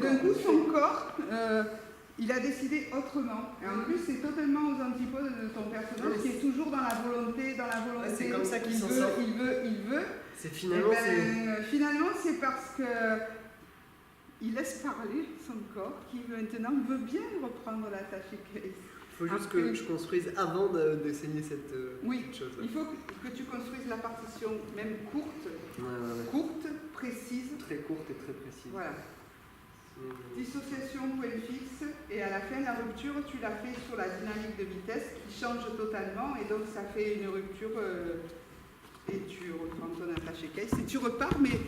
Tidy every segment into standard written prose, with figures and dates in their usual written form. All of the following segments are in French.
D'un coup, son corps, il a décidé autrement. Et en plus, c'est totalement aux antipodes de ton personnage qui est toujours dans la volonté. Ouais, c'est comme ça qu'il s'en sort. Il veut. Finalement, c'est parce que il laisse parler son corps qui maintenant veut bien reprendre la tâche écrite. Il faut juste que je construise avant d'essayer cette chose-là. Il faut que tu construises la partition, même courte, courte, précise. Très courte et très précise. Voilà. Dissociation, point fixe, et à la fin, la rupture, tu l'as fait sur la dynamique de vitesse qui change totalement, et donc ça fait une rupture, et tu reprends ton attaché case, et tu repars, mais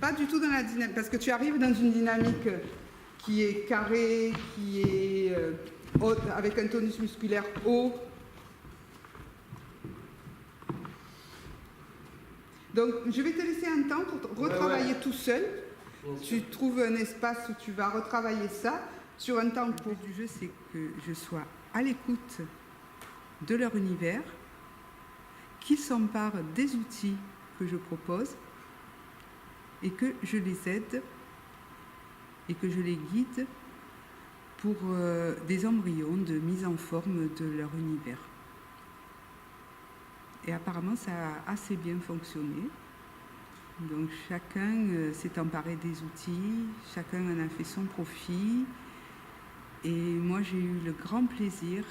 pas du tout dans la dynamique, parce que tu arrives dans une dynamique qui est carrée, qui est haute, avec un tonus musculaire haut. Donc, je vais te laisser un temps pour retravailler tout seul. Tu trouves un espace où tu vas retravailler ça sur un temps court. Le but du jeu, c'est que je sois à l'écoute de leur univers, qu'ils s'emparent des outils que je propose et que je les aide et que je les guide pour des embryons de mise en forme de leur univers. Et apparemment, ça a assez bien fonctionné. Donc chacun s'est emparé des outils, chacun en a fait son profit. Et moi, j'ai eu le grand plaisir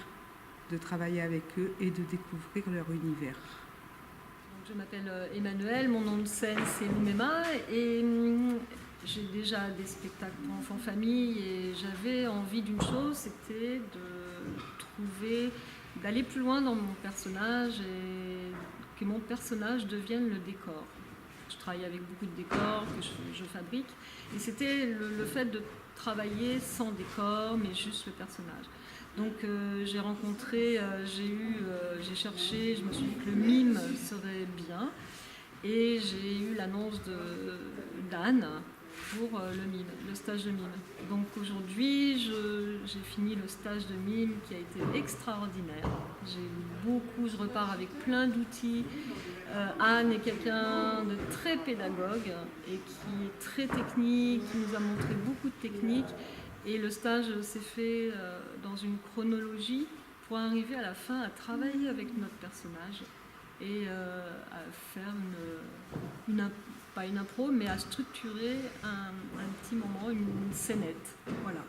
de travailler avec eux et de découvrir leur univers. Donc, je m'appelle Emmanuelle, mon nom de scène c'est Noumema et j'ai déjà des spectacles pour enfants-famille et j'avais envie d'une chose, c'était d'aller plus loin dans mon personnage et que mon personnage devienne le décor. Je travaille avec beaucoup de décors que je fabrique et c'était le fait de travailler sans décor mais juste le personnage. Donc j'ai rencontré, j'ai cherché, je me suis dit que le mime serait bien et j'ai eu l'annonce d'Anne pour le mime, le stage de mime. Donc aujourd'hui, j'ai fini le stage de mime qui a été extraordinaire. Je repars avec plein d'outils. Anne est quelqu'un de très pédagogue et qui est très technique, qui nous a montré beaucoup de techniques. Et le stage s'est fait dans une chronologie pour arriver à la fin à travailler avec notre personnage et à faire pas une impro, mais à structurer un petit moment, une scénette, voilà,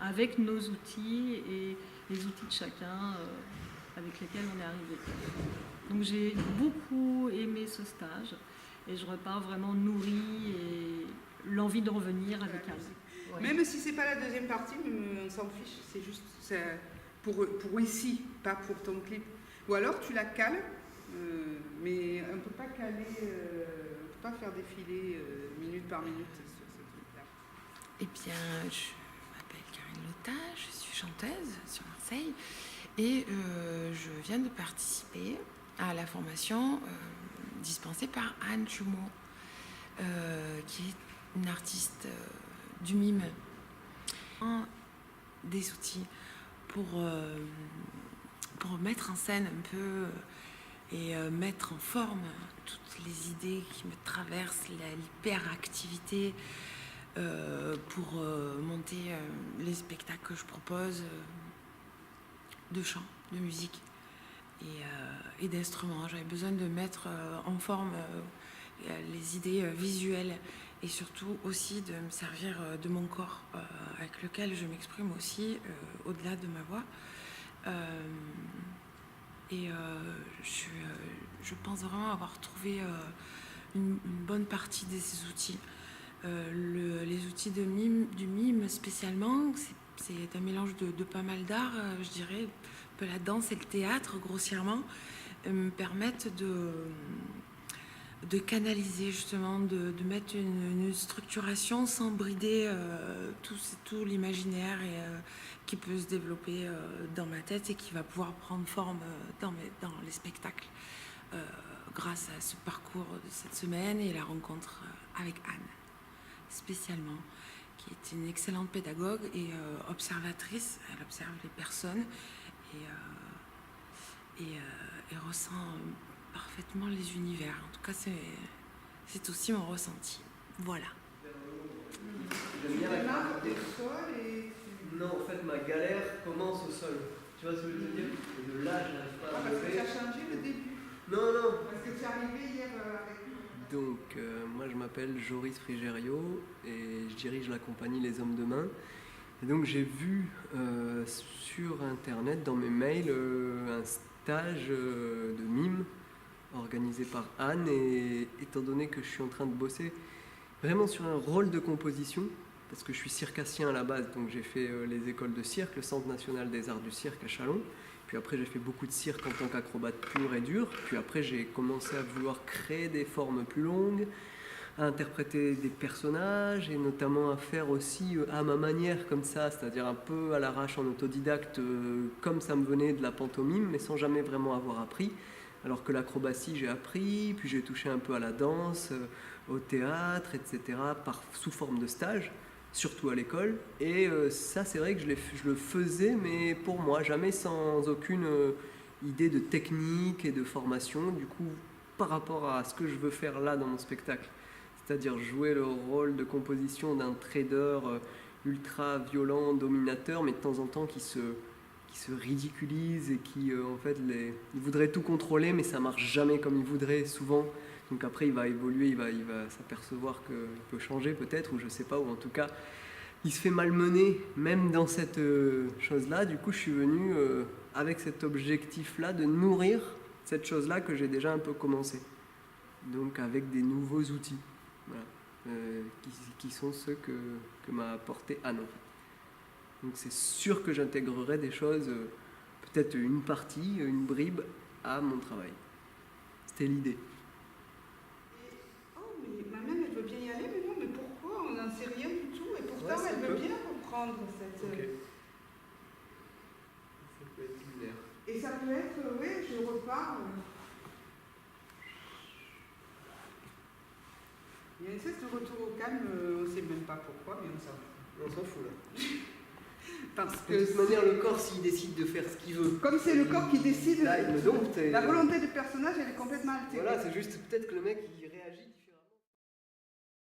avec nos outils et les outils de chacun avec lesquels on est arrivé. Donc j'ai beaucoup aimé ce stage et je repars vraiment nourrie et l'envie de revenir avec Anne. Ouais. Même si c'est pas la deuxième partie, on s'en fiche, c'est juste pour ici, pas pour ton clip. Ou alors tu la cales, mais on ne peut pas caler, on ne peut pas faire défiler minute par minute sur ce truc-là. Eh bien, je m'appelle Karine Lotta, je suis chanteuse sur Marseille et je viens de participer à la formation dispensée par Anne Jumeau, qui est une artiste du mime. Des outils pour mettre en scène un peu et mettre en forme toutes les idées qui me traversent, l'hyperactivité pour monter les spectacles que je propose de chant, de musique et d'instruments. J'avais besoin de mettre en forme les idées visuelles et surtout aussi de me servir de mon corps avec lequel je m'exprime aussi au-delà de ma voix. Je pense vraiment avoir trouvé une bonne partie de ces outils. Les outils du mime spécialement, c'est un mélange de pas mal d'arts, je dirais, un peu la danse et le théâtre grossièrement, me permettent de canaliser justement, de mettre une structuration sans brider tout l'imaginaire qui peut se développer dans ma tête et qui va pouvoir prendre forme dans les spectacles grâce à ce parcours de cette semaine et la rencontre avec Anne spécialement, qui est une excellente pédagogue et observatrice. Elle observe les personnes et ressent parfaitement les univers. En tout cas, c'est aussi mon ressenti. Voilà. Tu démarres non, en fait, ma galère commence au sol. Tu vois ce que je veux dire? Et de là, je n'arrive pas à Parce que tu lever. as changé le début. Non, non. Parce que tu es arrivé hier avec... Donc, moi je m'appelle Joris Frigerio et je dirige la compagnie Les Hommes de Main. Et donc j'ai vu sur internet, dans mes mails, un stage de mime organisé par Anne. Et étant donné que je suis en train de bosser vraiment sur un rôle de composition, parce que je suis circassien à la base, donc j'ai fait les écoles de cirque, le Centre national des arts du cirque à Châlons. Puis après, j'ai fait beaucoup de cirque en tant qu'acrobate pur et dur. Puis après, j'ai commencé à vouloir créer des formes plus longues, à interpréter des personnages et notamment à faire aussi à ma manière comme ça, c'est-à-dire un peu à l'arrache en autodidacte, comme ça me venait de la pantomime, mais sans jamais vraiment avoir appris. Alors que l'acrobatie, j'ai appris, puis j'ai touché un peu à la danse, au théâtre, etc., sous forme de stage. Surtout à l'école, et ça c'est vrai que je le faisais, mais pour moi, jamais sans aucune idée de technique et de formation, du coup, par rapport à ce que je veux faire là dans mon spectacle, c'est-à-dire jouer le rôle de composition d'un trader ultra violent, dominateur, mais de temps en temps qui se ridiculise et qui en fait, il voudrait tout contrôler, mais ça marche jamais comme il voudrait souvent. Donc après, il va évoluer, il va s'apercevoir qu'il peut changer peut-être, ou je sais pas, ou en tout cas, il se fait malmener même dans cette chose-là. Du coup, je suis venu avec cet objectif-là de nourrir cette chose-là que j'ai déjà un peu commencé. Donc avec des nouveaux outils, voilà, qui sont ceux que m'a apporté Anne. Donc c'est sûr que j'intégrerai des choses, peut-être une partie, une bribe à mon travail. C'était l'idée. Ma mère, elle veut bien y aller, mais non, mais pourquoi? On n'en sait rien du tout, et pourtant Ouais, elle ça veut peut. bien reprendre cette... Ok. Ça peut être similaire. Et ça peut être, oui, je repars... Il y a une espèce de retour au calme, on ne sait même pas pourquoi, mais On s'en fout là. parce De que toute manière, le corps, s'il décide de faire ce qu'il veut, comme c'est le corps qui décide, là, il me dompte. la volonté du personnage, elle est complètement altérée. Voilà, c'est juste peut-être que le mec, il réagit.